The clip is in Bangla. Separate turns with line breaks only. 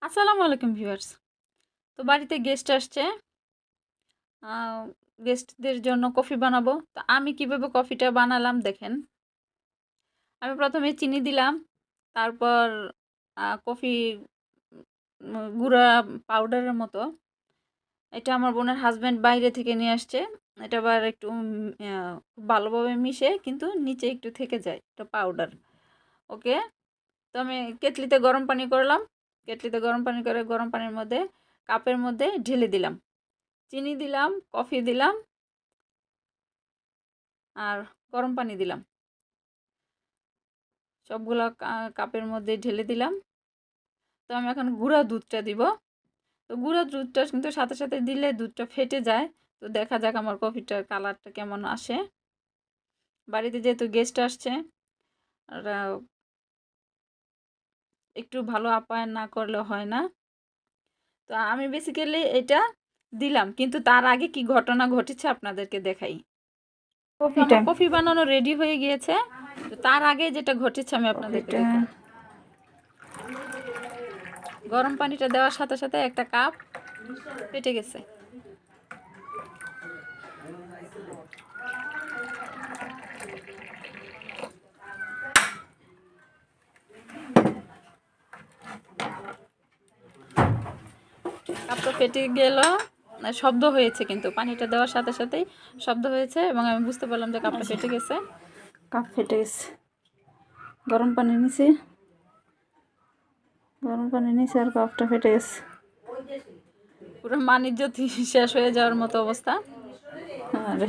আসসালামু আলাইকুম ভিউয়ার্স। তো বাড়িতে গেস্ট আসছে। গেস্টদের জন্য কফি বানাবো। তো আমি কিভাবে কফিটা বানালাম দেখেন। আমি প্রথমে চিনি দিলাম, তারপর কফি গুঁড়া পাউডারের মতো। এটা আমার বোনের হাজব্যান্ড বাইরে থেকে নিয়ে আসছে। এটা আবার একটু খুব ভালোভাবে মিশে কিন্তু নিচে একটু থেকে যায়, এটা পাউডার। ওকে, তো আমি কেটলিতে গরম পানি করলাম। কেটলিতে গরম পানি করে গরম পানির মধ্যে কাপের মধ্যে ঢেলে দিলাম। চিনি দিলাম, কফি দিলাম, আর গরম পানি দিলাম। সবগুলো কাপের মধ্যে ঢেলে দিলাম। তো আমি এখন গুঁড়া দুধটা দিব। তো গুঁড়া দুধটা কিন্তু সাথে সাথে দিলে দুধটা ফেটে যায়। তো দেখা যাক আমার কফিটার কালারটা কেমন আসে। বাড়িতে যেহেতু গেস্ট আসছে, আর একটু ভালো আপ্যায়ন না করলে হয় না। তো আমি বেসিক্যালি এটা দিলাম, কিন্তু তার আগে কি ঘটনা ঘটেছে আপনাদেরকে দেখাই। আমার কফি বানানো রেডি হয়ে গিয়েছে। তো তার আগে যেটা ঘটেছে আমি আপনাদেরকে দেখাই। গরম পানিটা দেওয়ার সাথে সাথে একটা কাপ ফেটে গেছে। কাপটা ফেটে গেল, শব্দ হয়েছে, কিন্তু পানিটা দেওয়ার সাথে সাথেই শব্দ হয়েছে এবং আমি বুঝতে পারলাম যে কাপটা ফেটে গেছে। কাপ ফেটে গেছে। গরম পানি নিছি, আর কাপটা ফেটে গেছে। পুরো মান ইজ্জত শেষ হয়ে যাওয়ার মতো অবস্থা। আরে